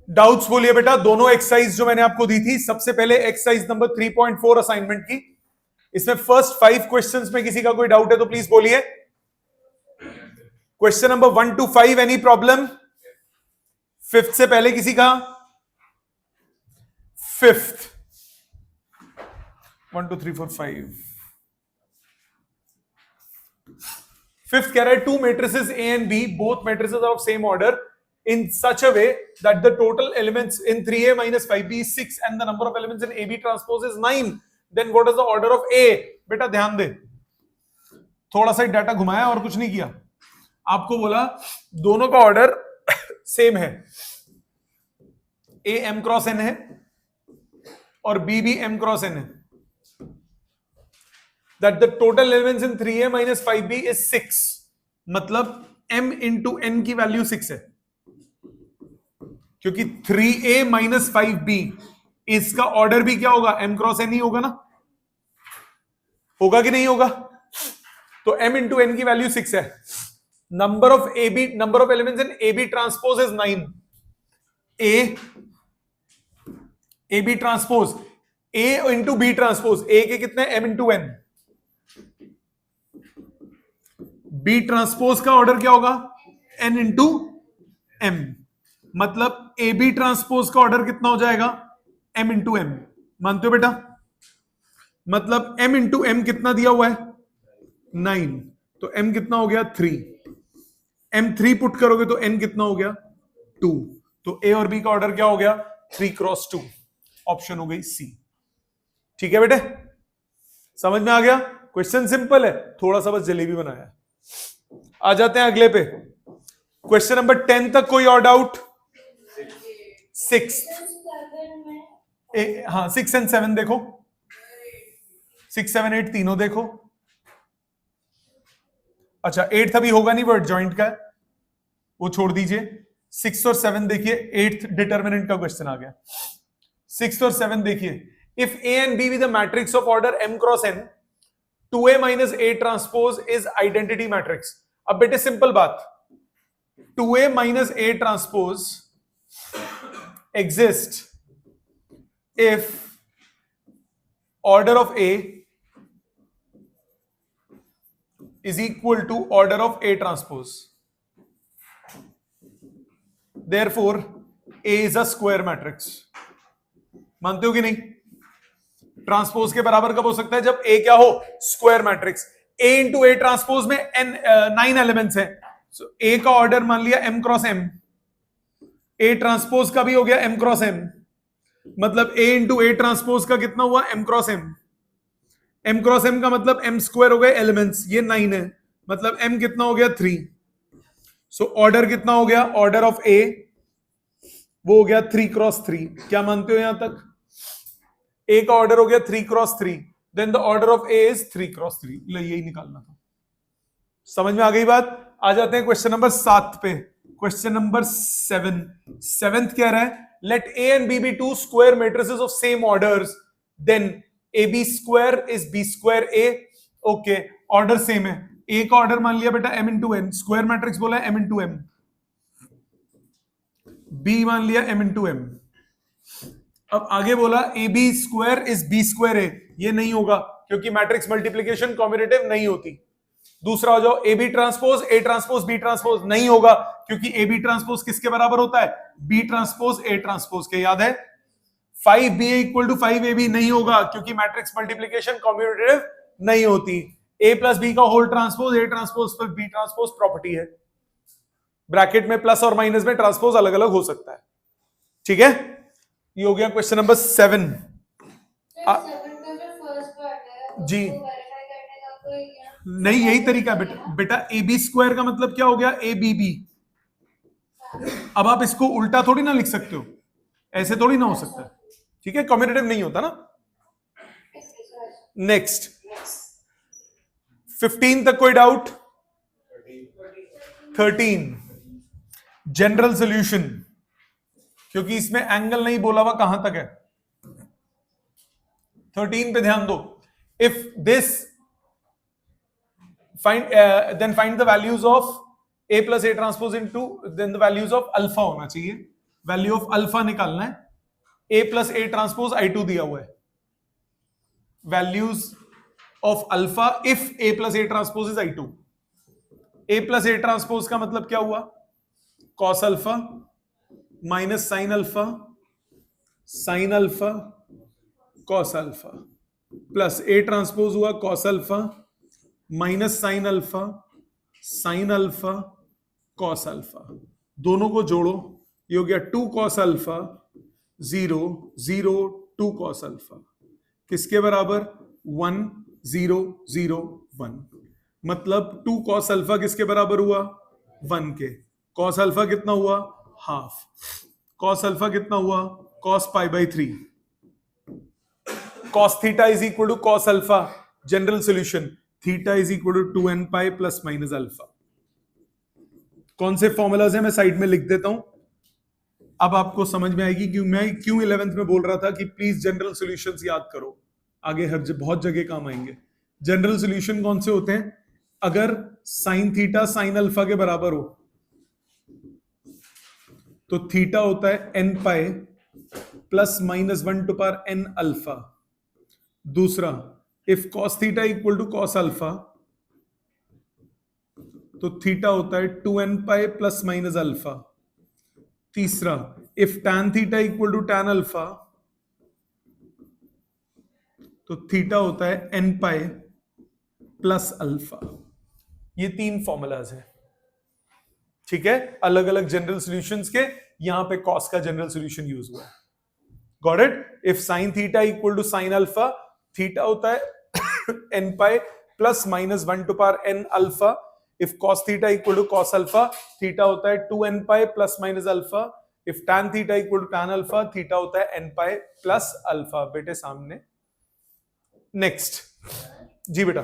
Doubts बोलिए बेटा। दोनों एक्सरसाइज जो मैंने आपको दी थी, सबसे पहले एक्सरसाइज नंबर 3.4 असाइनमेंट की, इसमें फर्स्ट 5 क्वेश्चंस में किसी का कोई डाउट है तो प्लीज बोलिए। Question number 1 to 5 any problem? Fifth से पहले किसी का? फिफ्थ 1 2 3 4 5। फिफ्थ कह रहा है two matrices A and B, both matrices of same order in such a way that the total elements in 3a minus 5b is 6 and the number of elements in ab transpose is 9, then what is the order of a? बेटा ध्यान दे, थोड़ा सा data घुमाया और कुछ नहीं किया। आपको बोला दोनों का ऑर्डर सेम है, a m क्रॉस n है और b भी m क्रॉस n है, that the total elements in 3a minus 5b is 6, मतलब m into n की वैल्यू 6 है, क्योंकि 3a माइनस 5b इसका ऑर्डर भी क्या होगा? m क्रॉस n ही होगा ना, होगा कि नहीं होगा? तो m इंटू n की वैल्यू 6 है। Number of elements in ab transpose is 9। ab transpose a into b transpose, a के कितने? m into n। b transpose का ऑर्डर क्या होगा? n इंटू m, मतलब ए बी ट्रांसपोज का ऑर्डर कितना हो जाएगा? m into M. मानते हो बेटा? मतलब m इंटू एम कितना दिया हुआ है? 9, तो m कितना हो गया? 3। m 3 पुट करोगे तो n कितना हो गया? 2। तो a और b का ऑर्डर क्या हो गया? 3 क्रॉस 2। ऑप्शन हो गई सी। ठीक है बेटे, समझ में आ गया? क्वेश्चन सिंपल है, थोड़ा सा बस जलेबी बनाया। आ जाते हैं अगले पे, क्वेश्चन नंबर 10 तक कोई और डाउट? 6, हाँ 6 एंड 7 देखो, 6 7 8 तीनों देखो। अच्छा 8th अभी होगा नहीं, वर्ड जॉइंट का है, वो छोड़ दीजिए। 6 और 7 देखिए, 8th डिटर्मिनेंट का क्वेश्चन आ गया। 6 और 7 देखिए, if A and be with the matrix of order m cross n, 2a minus a transpose is identity matrix. अब बेटे सिंपल बात, 2a minus a transpose exist if order of A is equal to order of A transpose. Therefore, A is a square matrix. मानते हो कि नहीं? Transpose के बराबर कब हो सकता है? जब A क्या हो? Square matrix. A into A transpose में 9 एलिमेंट्स हैं, so A का ऑर्डर मान लिया m cross m, A transpose का भी हो गया m क्रॉस m, मतलब A इंटू A ट्रांसपोज का कितना हुआ? m cross m। m cross m का मतलब m स्क्वायर हो गए एलिमेंट्स, ये 9 है, मतलब m कितना हो गया? 3। सो ऑर्डर कितना हो गया? ऑर्डर ऑफ A वो हो गया 3 क्रॉस 3। क्या मानते हो यहां तक? A का ऑर्डर हो गया 3 cross 3, then the order of A is 3 cross 3। यही निकालना था। समझ में आ गई बात? आ जाते हैं क्वेश्चन नंबर 7 पे। क्वेश्चन नंबर 7, सेवेंथ कह रहा है late A and B be two square matrices of same orders, then AB square is B square A। Okay, order same है। A का ऑर्डर मान लिया बेटा m into n, square matrix बोला है m इंटू m, B मान लिया m into m। अब आगे बोला AB square is B square A, ये नहीं होगा क्योंकि मैट्रिक्स मल्टीप्लीकेशन कॉम्बिनेटिव नहीं होती। दूसरा हो जाओ AB transpose A transpose B transpose, नहीं होगा क्योंकि AB ट्रांसपोज किसके बराबर होता है? B ट्रांसपोज A ट्रांसपोज के, याद है? 5BA इक्वल टू 5AB नहीं होगा क्योंकि मैट्रिक्स मल्टीप्लीकेशन कॉम्बिनेटिव नहीं होती। A प्लस B का whole transpose A transpose plus B transpose property है, ब्रैकेट में प्लस और माइनस में ट्रांसपोज अलग अलग हो सकता है। ठीक है, ये हो गया क्वेश्चन नंबर 7। जी नहीं, यही तरीका है बेटा। ए बी स्क्वायर का मतलब क्या हो गया? A B B. अब आप इसको उल्टा थोड़ी ना लिख सकते हो, ऐसे थोड़ी ना हो सकता है। ठीक है, कॉम्बिनेटिव नहीं होता ना। नेक्स्ट 15 तक कोई डाउट? 13 जनरल सॉल्यूशन, क्योंकि इसमें एंगल नहीं बोला हुआ कहां तक है। 13 पे ध्यान दो। If this then find the values of A plus A transpose into then the values of alpha होना चाहिए। वैल्यू ऑफ अल्फा निकालना है, ए प्लस ए ट्रांसपोज I2 दिया हुआ है, values of alpha if A plus A transpose is I2। A plus A transpose का मतलब क्या हुआ, cos alpha minus sine alpha, sine alpha cos alpha, plus A transpose हुआ cos alpha minus sine alpha, sine alpha cos alpha, दोनों को जोड़ो, ये हो गया 2 कॉस अल्फा 0 0 2 कॉस अल्फा, किसके बराबर 1 0 0 1, मतलब 2 कॉस अल्फा किसके बराबर हुआ 1 के, कॉस अल्फा कितना हुआ हाफ, कॉस अल्फा कितना हुआ cos pi by 3, cos theta is equal to cos alpha, general solution theta is equal to 2n pi plus minus alpha. कौन से फॉर्मूलाज है मैं साइड में लिख देता हूं, अब आपको समझ में आएगी कि मैं क्यों 11th में बोल रहा था कि प्लीज जनरल सॉल्यूशंस याद करो, आगे हर बहुत जगह काम आएंगे। जनरल सॉल्यूशन कौन से होते हैं, अगर साइन थीटा साइन अल्फा के बराबर हो तो थीटा होता है n pi plus minus 1 to power n alpha. दूसरा, if cos theta equal to cos alpha तो थीटा होता है 2n pi plus minus alpha. तीसरा, if tan theta equal to tan alpha तो थीटा होता है n पाई प्लस अल्फा। ये 3 formulas है, ठीक है, अलग अलग जनरल सॉल्यूशंस के, यहां पे cos का जनरल सॉल्यूशन यूज हुआ है। Got it? If sine theta equal to sine alpha, theta होता है n pi plus minus 1 to power n alpha. If cos theta equal to cos alpha, theta होता है 2n pi plus minus alpha. If tan theta equal to tan alpha, theta होता है n pi plus alpha. बेटे सामने next जी बेटा,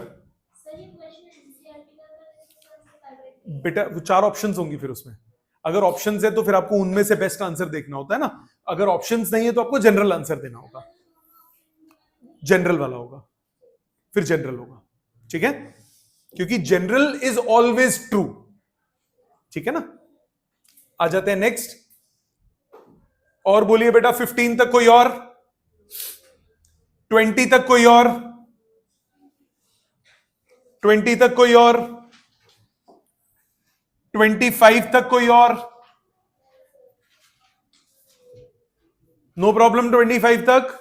बेटा 4 options होंगी, फिर उसमें अगर ऑप्शंस है तो फिर आपको उनमें से बेस्ट आंसर देखना होता है ना, अगर ऑप्शंस नहीं है तो आपको जनरल आंसर देना होगा, जनरल वाला होगा, फिर जनरल होगा, ठीक है, क्योंकि जनरल इज ऑलवेज ट्रू, ठीक है ना। आ जाते हैं नेक्स्ट, और बोलिए बेटा 15 तक कोई और, 20 तक कोई और, 20 तक कोई और, 25 तक कोई और, नो प्रॉब्लम 25 तक,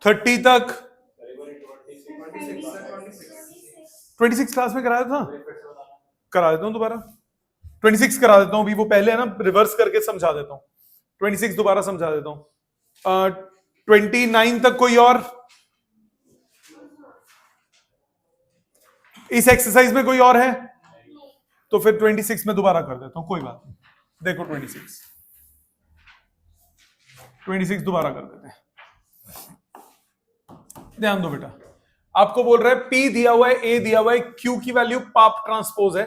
30 तक, 26 क्लास में करा देता, करा देता हूं दोबारा, 26 करा देता हूं, अभी वो पहले है ना, रिवर्स करके समझा देता हूं, 26 दोबारा समझा देता हूं। 29 तक कोई और, इस एक्सरसाइज में कोई और है तो फिर 26 में दोबारा कर देता हूं, कोई बात नहीं। देखो 26 दोबारा कर देते हैं, ध्यान दो बेटा, आपको बोल रहा है P दिया हुआ है, A दिया हुआ है, Q की वैल्यू पाप ट्रांसपोज है,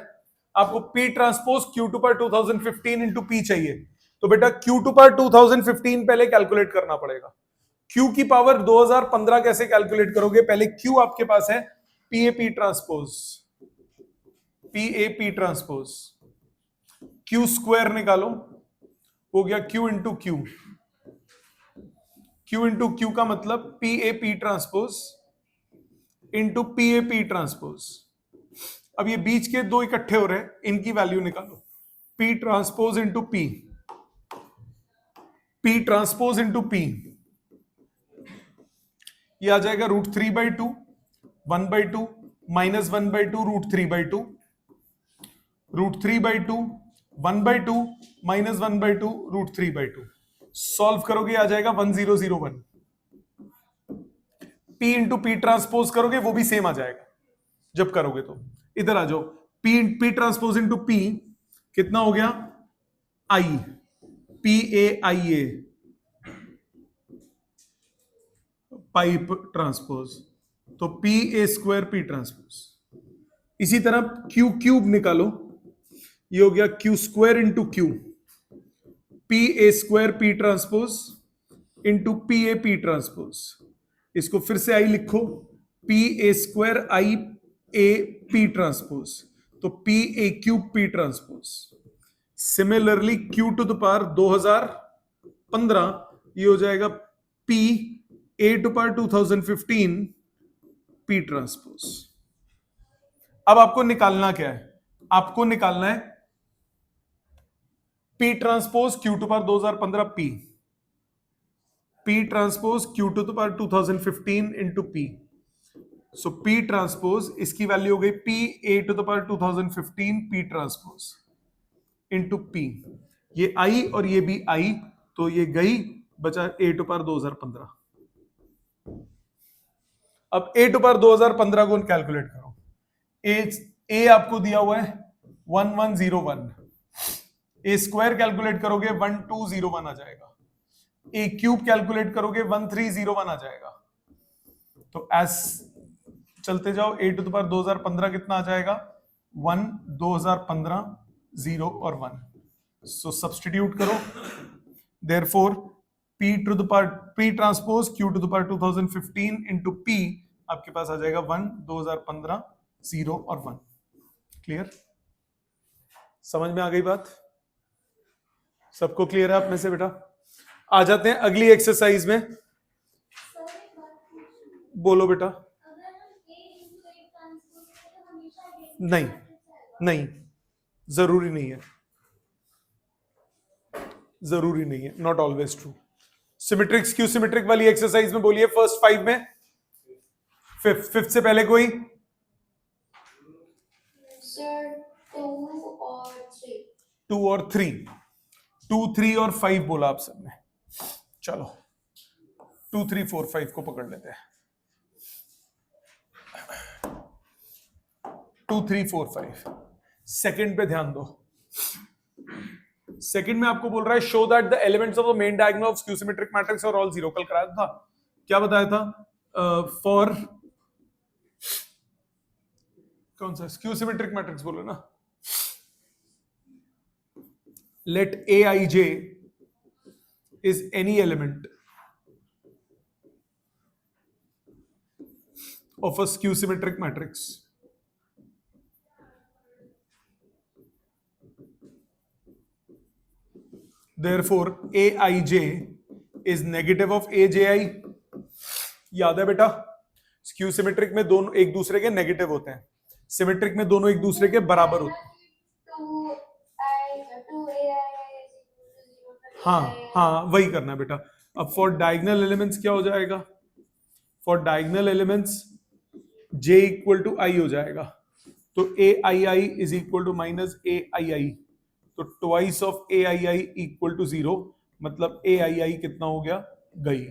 आपको P ट्रांसपोज Q2 पर 2015 इंटू P चाहिए, तो बेटा Q2 पर 2015 पहले कैलकुलेट करना पड़ेगा। Q की पावर 2015 कैसे कैलकुलेट करोगे, पहले Q आपके पास है PAP transpose, PAP transpose, Q square निकालो, हो गया Q into Q, Q into Q का मतलब PAP transpose into PAP transpose. अब ये बीच के दो इकट्ठे हो रहे हैं, इनकी वैल्यू निकालो, P transpose into P, P transpose into P, ये आ जाएगा √3/2, 1/2 माइनस 1/2 √3/2, √3/2 1/2 माइनस 1/2 √3/2, सॉल्व करोगे आ जाएगा 1001। P इंटू P ट्रांसपोज करोगे वो भी सेम आ जाएगा जब करोगे, तो इधर आ जाओ, P ट्रांसपोज इंटू P कितना हो गया, I, PAIA पाइप ट्रांसपोज, तो PA स्क्वायर P ट्रांसपोज। इसी तरह Q क्यूब निकालो, ये हो गया Q square into Q, PA square P transpose into PAP transpose. इसको फिर से I लिखो, PA स्क्वायर IAP ट्रांसपोज, तो P A cube P transpose. Similarly Q to the power 2015 ये हो जाएगा P A to power 2015 P transpose. अब आपको निकालना क्या है? आपको निकालना है P transpose Q to power 2015 P transpose Q to the power 2015 into P। So P transpose इसकी वैल्यू हो गई P A to the power 2015 P transpose into P। ये आई और ये भी आई, तो ये गई, बचा A टू पावर 2015। अब A टू पावर 2015 को कैलकुलेट करो। ए आपको दिया हुआ है 1101, ए स्क्वायर कैलकुलेट करोगे 1201 आ जाएगा, ए क्यूब कैलकुलेट करोगे 1301 आ जाएगा। तो एस चलते जाओ, ए टू द पावर 2015 कितना आ जाएगा? 1 2015 0 और 1। सो सब्सटीट्यूट करो, therefore P to the power P transpose Q to the power 2015 into P आपके पास आ जाएगा 1 2015 0 और 1। क्लियर? समझ में आ गई बात? सबको क्लियर है आप में से? बेटा आ जाते हैं अगली एक्सरसाइज में। बोलो बेटा। नहीं नहीं, जरूरी नहीं है, जरूरी नहीं है, not always true. Symmetric skew symmetric वाली एक्सरसाइज में बोलिए फर्स्ट 5 में, फिफ्थ से पहले कोई? सर 2 और 3। 2 और 3, 2 3 और 5 बोला आप सबने। चलो 2 3 4 5 को पकड़ लेते हैं। 2 3 4 5 सेकंड पे ध्यान दो। सेकंड में आपको बोल रहा है show that the elements of the main diagonal of skew symmetric matrix are all zero. कल कराया था, क्या बताया था? फॉर कौन सा स्क्यू सिमेट्रिक मैट्रिक्स बोलो ना, let Aij is any element of a skew symmetric matrix therefore Aij is negative of Aji। याद है बेटा, स्क्यू सिमेट्रिक में दोनों एक दूसरे के नेगेटिव होते हैं, सिमेट्रिक में दोनों एक दूसरे के बराबर होते हैं। हाँ हाँ वही करना है बेटा। अब फॉर डायगोनल एलिमेंट्स क्या हो जाएगा? For diagonal elements j equal to i हो जाएगा, तो A i i is equal to minus A i i, तो twice of A i i equal to 0, मतलब ए आई आई कितना हो गया? गई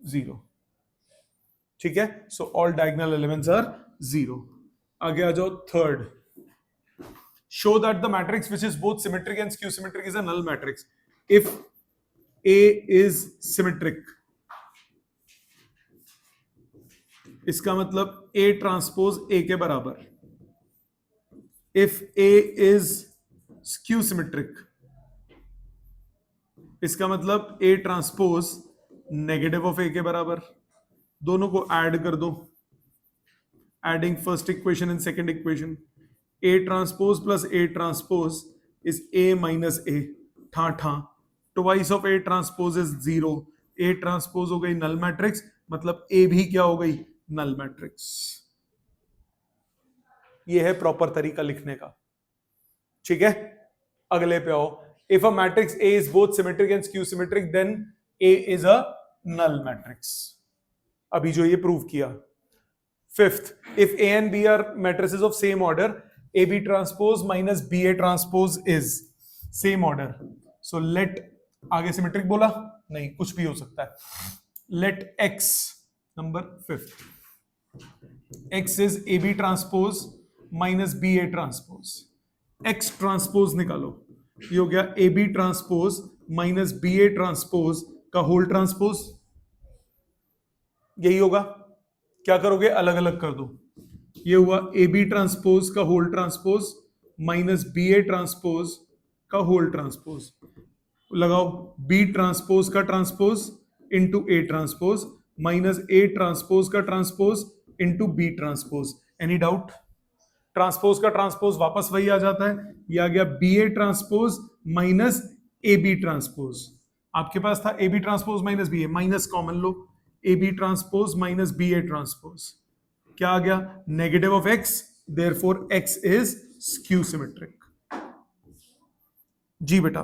0। ठीक है, so all diagonal elements are 0। आगे आ जाओ third. Show that the matrix which is both symmetric and skew symmetric is a null matrix if A is symmetric। इसका मतलब A ट्रांसपोज A के बराबर। If A is skew symmetric, इसका मतलब A transpose negative of A के बराबर। दोनों को ऐड कर दो, adding first equation and second equation. A transpose plus A transpose is A minus A, ठा ठा, twice of A transpose is 0। A transpose हो गई नल मैट्रिक्स, मतलब A भी क्या हो गई? Null matrix. ये है प्रॉपर तरीका लिखने का। ठीक है, अगले पे आओ। If a matrix A is both symmetric and skew symmetric then A is a null matrix. अभी जो ये प्रूव किया। Fifth, if A and B are matrices of same order, AB transpose minus BA transpose is same order, so let, आगे symmetric बोला नहीं, कुछ भी हो सकता है। let X, number fifth, X is AB transpose minus BA transpose। X transpose निकालो, ये हो गया AB transpose minus BA transpose का होल ट्रांसपोज। यही होगा, क्या करोगे? अलग अलग कर दो। ये हुआ ए बी ट्रांसपोज का whole transpose minus B A transpose का होल ट्रांसपोज। लगाओ बी ट्रांसपोज का transpose into A transpose minus A transpose का transpose into B transpose. Any doubt? Transpose का ट्रांसपोज वापस वही आ जाता है, ये आ गया B A transpose minus A B transpose. आपके पास था A B transpose minus B A, minus common लो, A B transpose minus B A transpose, क्या आ गया, negative of X, therefore X is skew symmetric. जी बेटा,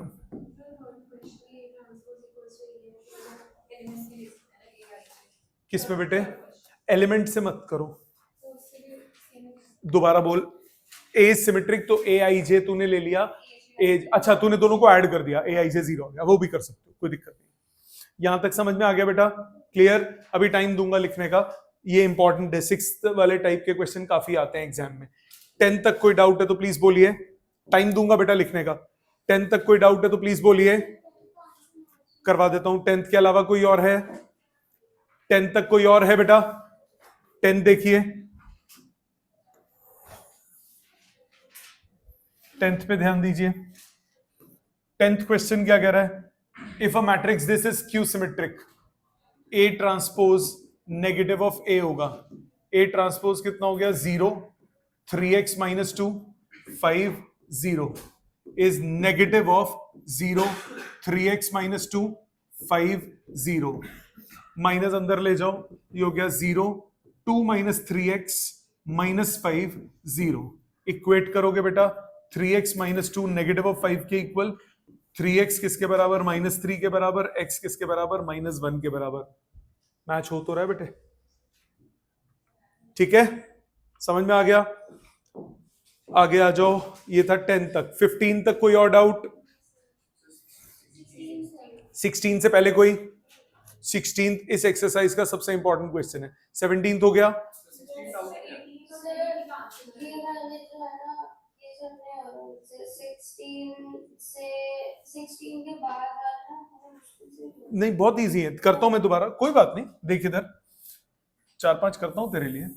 किस पे बेटे, एलिमेंट से मत करो, दोबारा बोल, ए सिमेट्रिक तो ए आई जे तूने ले लिया, ए अच्छा तूने दोनों को ऐड कर दिया, ए आई जे 0 हो गया, वो भी कर सकते हो, कोई दिक्कत नहीं। यहां तक समझ में आ गया बेटा, क्लियर? अभी टाइम दूंगा लिखने का, ये इंपॉर्टेंट है, 6th वाले टाइप के क्वेश्चन काफी आते हैं एग्जाम में। 10 तक कोई डाउट है तो प्लीज बोलिए, टाइम दूंगा बेटा लिखने का। 10 तक कोई डाउट है तो प्लीज बोलिए, करवा देता हूं। 10th के अलावा कोई और है? 10 तक कोई और है बेटा? 10 देखिए, 10th पे ध्यान दीजिए। 10th क्वेश्चन क्या कह रहा है, if a matrix this is skew symmetric, A transpose negative of A होगा, ए ट्रांसपोज कितना हो गया, 0, 3x minus 2, 5, 0 is negative of 0, 3x minus 2, 5, 0, minus अंदर ले जाओ, ये हो गया 0, 2 माइनस 3x माइनस 5, 0, इक्वेट करोगे बेटा, 3x माइनस 2 नेगेटिव ऑफ 5 के इक्वल, 3x किसके बराबर, माइनस 3 के बराबर, x किसके बराबर, माइनस 1 के बराबर। मैच हो तो रहा है बेटे, ठीक है, समझ में आ गया? आगे आ जाओ, ये था 10 तक। 15 तक कोई और डाउट? 16 से पहले कोई? 16 इस एक्सरसाइज का सबसे इंपॉर्टेंट क्वेश्चन है। 17 हो गया, नहीं बहुत इजी है, करता हूं मैं दोबारा, कोई बात नहीं, देख इधर 4-5 करता हूं तेरे लिए।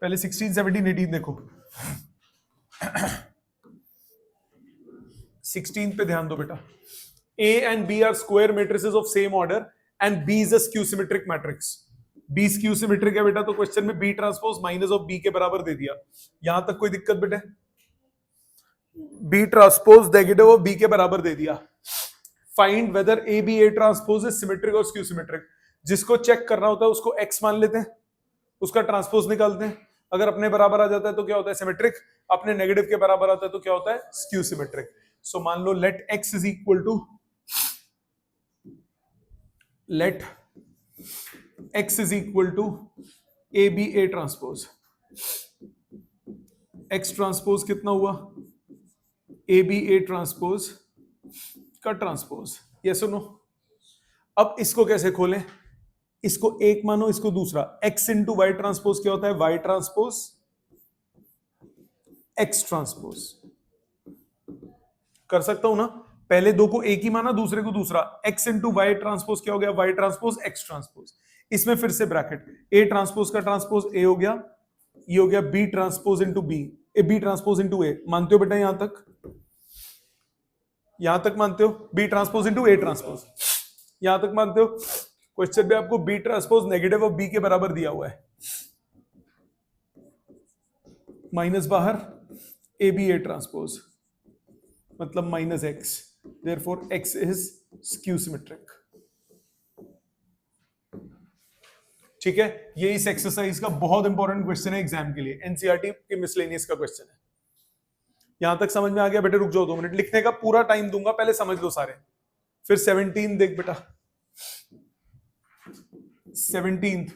पहले 16, 17, 18 देखो। 16 पे ध्यान दो बेटा, A and B are square matrices of same order and B is a skew symmetric matrix. B skew symmetric है बेटा, तो क्वेश्चन में B transpose minus of B के बराबर दे दिया। यहां तक कोई दिक्कत बेटे? B transpose negative of B के बराबर दे दिया। Find weather A B A transpose is symmetric और स्क्यू सिमेट्रिक। जिसको चेक करना होता है उसको X मान लेते हैं, उसका ट्रांसपोज निकालते हैं, अगर अपने बराबर आ जाता है तो क्या होता है, सिमेट्रिक, अपने नेगेटिव के बराबर आता है तो क्या होता है, स्क्यू सिमेट्रिक। सो मान लो let X is equal to, let X is equal to AB A transpose। X transpose कितना हुआ, AB A ट्रांसपोज का ट्रांसपोज, यस और नो। अब इसको कैसे खोलें, इसको एक मानो, इसको दूसरा। X इंटू वाई ट्रांसपोज क्या होता है, वाई ट्रांसपोज X ट्रांसपोज। कर सकता हूं ना, पहले दो को एक ही माना, दूसरे को दूसरा। X इंटू वाई ट्रांसपोज क्या हो गया, वाई ट्रांसपोज X ट्रांसपोज। इसमें फिर से ब्रैकेट, A ट्रांसपोज का ट्रांसपोज A हो गया, ये हो गया B transpose into B, B transpose into A। मानते हो बेटा यहां तक? यहां तक मानते हो? B transpose into A transpose, यहां तक मानते हो? क्वेश्चन में आपको B transpose negative of B के बराबर दिया हुआ है, माइनस बाहर AB A ट्रांसपोज मतलब minus X, therefore X is skew symmetric। ठीक है, ये इस एक्सरसाइज का बहुत इंपॉर्टेंट क्वेश्चन है एग्जाम के लिए, एनसीईआरटी के मिसलेनियस का क्वेश्चन है। यहां तक समझ में आ गया बेटे? रुक जाओ 2 मिनट, लिखने का पूरा टाइम दूंगा, पहले समझ लो सारे। फिर 17 देख बेटा, 17th,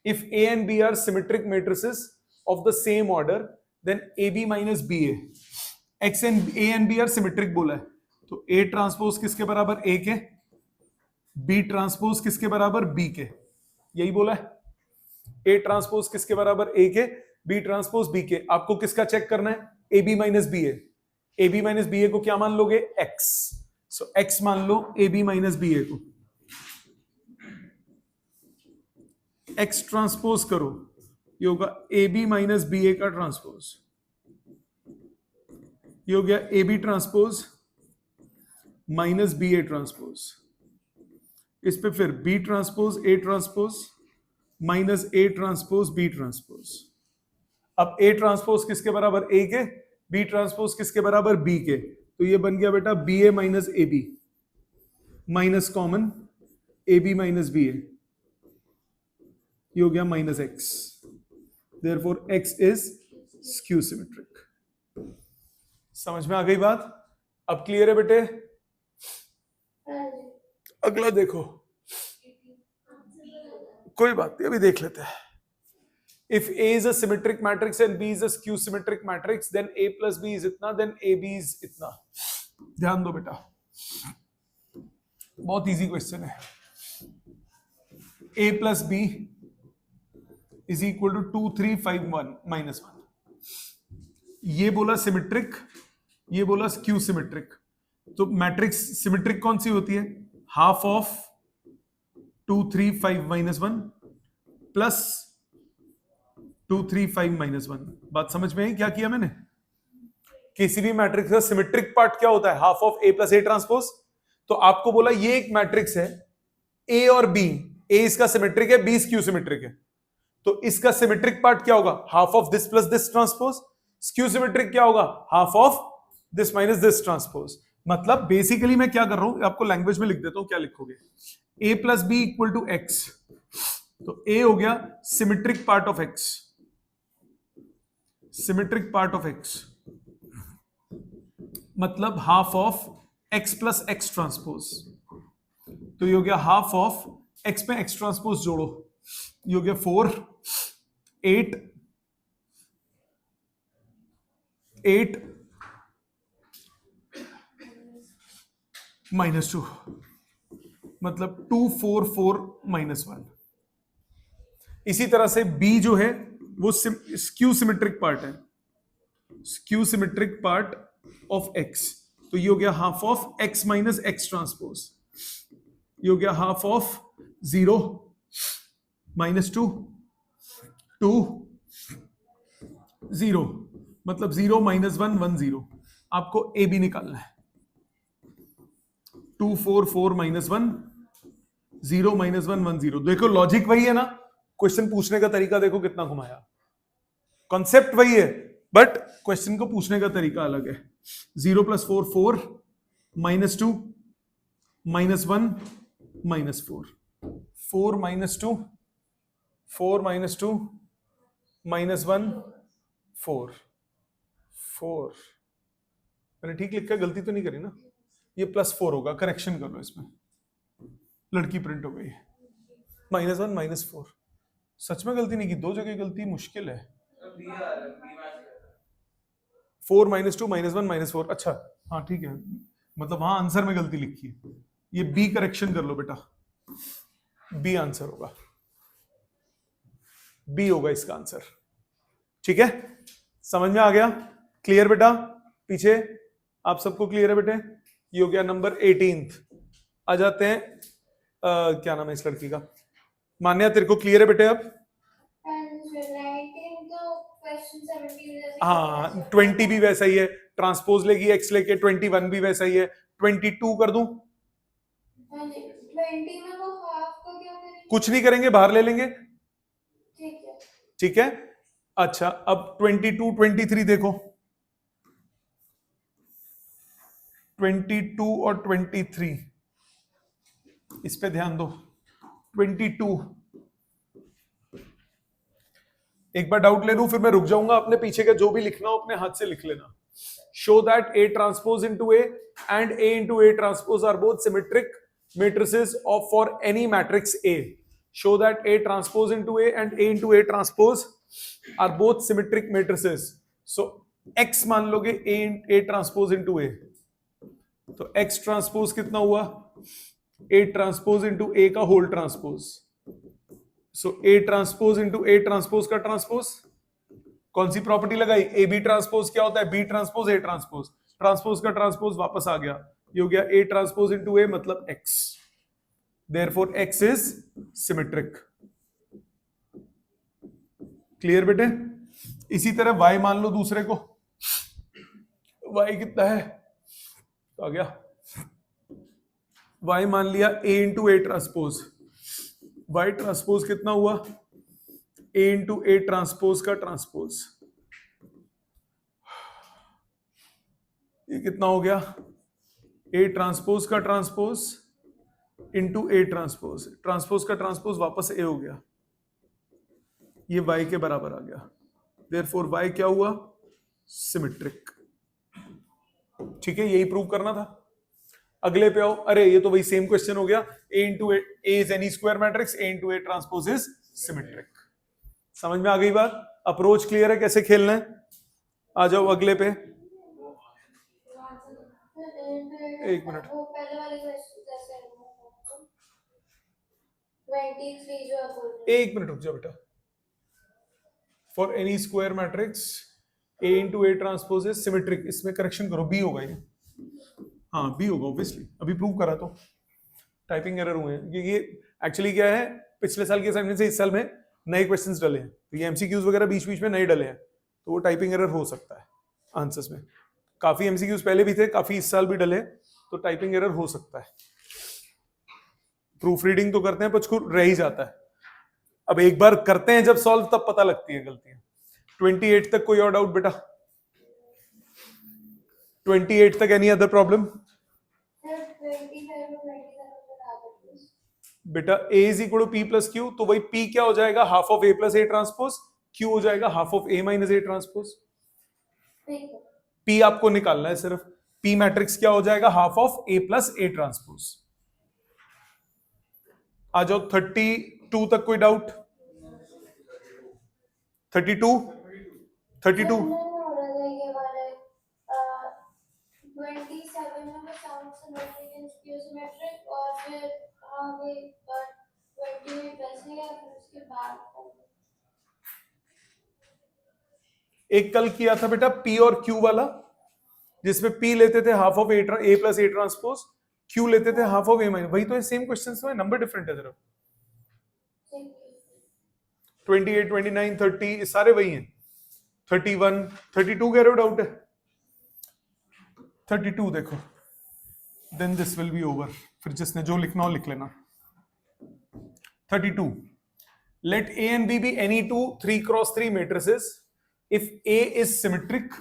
if A and B are symmetric matrices of the same order then AB minus BA, X and A and B are symmetric बोला है, तो A ट्रांसपोज किसके बराबर, A के, B ट्रांसपोज किसके बराबर, B के, यही बोला है। A ट्रांसपोज किसके बराबर, A के, B ट्रांसपोज B के। आपको किसका चेक करना है, AB minus BA। AB minus BA को क्या मान लोगे, X। सो X मान लो AB माइनस BA को, X ट्रांसपोज करो, ये होगा AB माइनस BA का ट्रांसपोज, ये हो गया AB transpose minus BA transpose. इस पे फिर B transpose A transpose minus A transpose B transpose. अब ए ट्रांसपोज किसके बराबर ए के, बी ट्रांसपोज किसके बराबर बी के, तो ये बन गया बेटा B A minus A B minus common A B minus B A, ये हो गया minus X, therefore X is skew symmetric. समझ में आ गई बात? अब क्लियर है बेटे? अगला देखो, कोई बात नहीं अभी देख लेते हैं। If A is a symmetric matrix and B is a skew symmetric matrix, then A plus B is इतना, then AB is इतना। ध्यान दो बेटा, बहुत इजी क्वेश्चन है। A plus B is equal to 2 3 5 1 minus 1। ये बोला सिमेट्रिक, ये बोला स्क्यू सिमेट्रिक। तो मैट्रिक्स सिमेट्रिक कौन सी होती है? Half of 2 3 5 minus 1 plus 2 3 5 minus 1। बात समझ में आई क्या किया मैंने? किसी भी मैट्रिक्स का सिमेट्रिक पार्ट क्या होता है? Half of A plus A transpose. तो आपको बोला ये एक मैट्रिक्स है ए और बी, ए इसका सिमेट्रिक है, बी स्क्यू सिमेट्रिक है, तो इसका सिमेट्रिक पार्ट क्या होगा? Half of this plus this transpose. Skew symmetric क्या होगा? Half of this minus this transpose. मतलब बेसिकली मैं क्या कर रहा हूं, आपको लैंग्वेज में लिख देता हूं, क्या लिखोगे? A plus B equal to X, तो ए हो गया symmetric part of X, symmetric part of X मतलब half of X plus X transpose. तो ये हो गया हाफ ऑफ एक्स में एक्स ट्रांसपोज जोड़ो, ये हो गया 4 8 8 माइनस 2 मतलब 2 4 4 माइनस 1। इसी तरह से बी जो है वो स्क्यू सिमेट्रिक पार्ट है, skew symmetric part of x, तो ये हो गया half of x minus x transpose, ये हो गया हाफ ऑफ 0 माइनस 2 2 0 मतलब 0 माइनस 1 1 0। आपको ए बी निकालना है। 2 4 4 माइनस 1 0 माइनस 1 1 0। देखो लॉजिक वही है ना, क्वेश्चन पूछने का तरीका देखो कितना घुमाया, कॉन्सेप्ट वही है बट क्वेश्चन को पूछने का तरीका अलग है। 0 plus 4 4 minus 2 minus 1 minus 4 4 minus 2 4 minus 2 minus 1 4 4। मैंने ठीक लिखा, गलती तो नहीं करी ना? ये प्लस 4 होगा, करेक्शन कर लो इसमें, लड़की प्रिंट हो गई। माइनस 1 माइनस 4, सच में गलती नहीं की, दो जगह गलती मुश्किल है। 4 माइनस 2 माइनस 1 माइनस 4, अच्छा हाँ ठीक है, मतलब वहां आंसर में गलती लिखी है, ये बी करेक्शन कर लो बेटा, बी आंसर होगा, बी होगा इसका आंसर। ठीक है, समझ में आ गया? क्लियर बेटा? पीछे आप सबको क्लियर है बेटे? ये हो गया नंबर 18। आ जाते हैं क्या नाम है इस लड़की का? मान्या तेरे को क्लियर है बेटे? अब हाँ 20 भी वैसा ही है, ट्रांसपोज लेगी एक्स लेके, 21 भी वैसा ही है, 22 कर दूं? 20 में वो हाफ का क्या करेंगे? कुछ नहीं करेंगे, बाहर ले लेंगे। ठीक है, ठीक है, अच्छा अब 22 23 देखो, 22 और 23 इस पे ध्यान दो। 22 एक बार डाउट ले लूं फिर मैं रुक जाऊंगा, अपने पीछे का जो भी लिखना हो अपने हाथ से लिख लेना। Show that A transpose into A and A into A transpose are both symmetric matrices of for any matrix A. Show that A transpose into A and A into A transpose are both symmetric matrices. So X मान लोगे A transpose into A, तो X transpose कितना हुआ? A transpose into A का whole transpose. So A transpose into A transpose का transpose, कौन सी property लगाई? ए बी ट्रांसपोज क्या होता है? B transpose A transpose, transpose का ट्रांसपोज वापस आ गया, ये हो गया A ट्रांसपोज इंटू A मतलब X, therefore X is symmetric. Clear बेटे? इसी तरह Y मान लो दूसरे को, Y कितना है? आ गया Y मान लिया A into A transpose, Y transpose कितना हुआ? A इंटू A ट्रांसपोज का ट्रांसपोज, ये कितना हो गया, ए ट्रांसपोज का transpose into A transpose, transpose का ट्रांसपोज वापस ए हो गया, ये वाई के बराबर आ गया, देयरफॉर वाई क्या हुआ, सिमेट्रिक। ठीक है, यही प्रूव करना था। अगले पे आओ, अरे ये तो वही सेम क्वेश्चन हो गया, A into A is any square matrix, A into A transpose is symmetric. समझ में आ गई बात, अप्रोच क्लियर है कैसे खेलना है। आ जाओ अगले पे, एक मिनट। वो पहले वाले क्वेश्चन जैसे 23 जो आप बोल रहे एक मिनट रुक जाओ बेटा। For any square matrix A into A transpose is symmetric, इसमें करेक्शन करो, बी होगा ये, हाँ बी होगा ऑब्वियसली, अभी प्रूव करा तो टाइपिंग एरर हुए हैं। ये एक्चुअली क्या है, पिछले साल के असाइनमेंट से इस साल में नए क्वेश्चंस डले हैं, तो ये एमसीक्यूज वगैरह बीच बीच में नए डले हैं, तो वो टाइपिंग एरर हो सकता है आंसर्स में। काफी एमसीक्यूज पहले भी थे, काफी इस साल भी डले, तो टाइपिंग एरर हो सकता है। प्रूफ रीडिंग तो करते हैं पर कुछ रह ही जाता है। अब एक बार करते हैं जब सॉल्व, तब पता लगती है गलतियां। 28 तक कोई और डाउट बेटा? 28 तक एनी अदर प्रॉब्लम? हैं। 25 और 27 बता दो प्लीज। बेटा a is equal to P plus Q, तो वही p क्या हो जाएगा, half of a plus A transpose, q हो जाएगा half of a minus A transpose. ठीक है। p आपको निकालना है सिर्फ, p मैट्रिक्स क्या हो जाएगा, half of a plus A transpose. आ जाओ 32 तक कोई डाउट? 32 32 हो रहा था ये वाले 27 में वो sound symmetric and skew symmetric, और फिर आगे 28 वैसे या फिर उसके बाद एक कल किया था बेटा p और q वाला, जिसमें p लेते थे half of a plus A transpose, q लेते थे हाफ ऑफ a माइनस, वही तो सेम क्वेश्चन में, नंबर डिफरेंट है जरा। 28 29 30 सारे वही हैं। 31 32 कह रहे हो डाउट है? 32 देखो, then this will be over, फिर जिसने जो लिखना हो लिख लेना। 32 let a and b be any two 3x3 matrices if a is symmetric,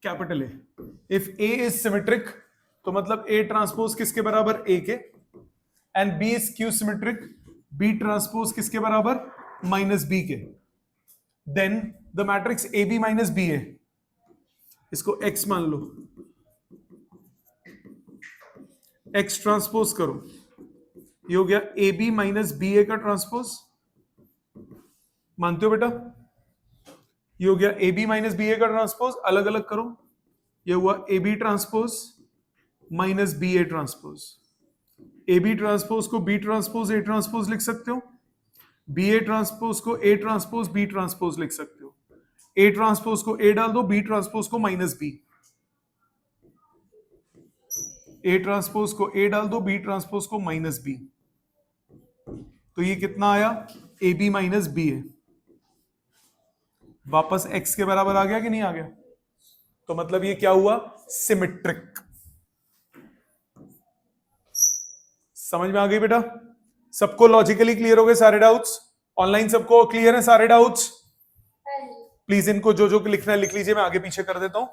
capital A, if a is symmetric तो मतलब a ट्रांसपोज किसके बराबर, a के, and b is q symmetric, b transpose किसके बराबर, माइनस b के, then the matrix ab minus ba, इसको x मान लो, x ट्रांसपोज करो, ये हो गया ab माइनस बी ए का ट्रांसपोज, मानते हो बेटा? ये हो गया ab माइनस बी ए का ट्रांसपोज, अलग अलग करो, ये हुआ ab transpose minus B A transpose. ab transpose को b ट्रांसपोज ए ट्रांसपोज लिख सकते हो, बी ए ट्रांसपोज को a ट्रांसपोज b ट्रांसपोज लिख सकते हो, a ट्रांसपोज को a डाल दो, b ट्रांसपोज को माइनस b, a ट्रांसपोज को a डाल दो, b ट्रांसपोज को माइनस b, तो ये कितना आया, ए बी माइनस बी ए, वापस x के बराबर आ गया कि नहीं आ गया? तो मतलब ये क्या हुआ, सिमेट्रिक। समझ में आ गई बेटा? सबको लॉजिकली क्लियर हो गए सारे डाउट्स? ऑनलाइन सबको क्लियर है सारे डाउट्स? प्लीज इनको जो जो लिखना है लिख लीजिए, मैं आगे पीछे कर देता हूं।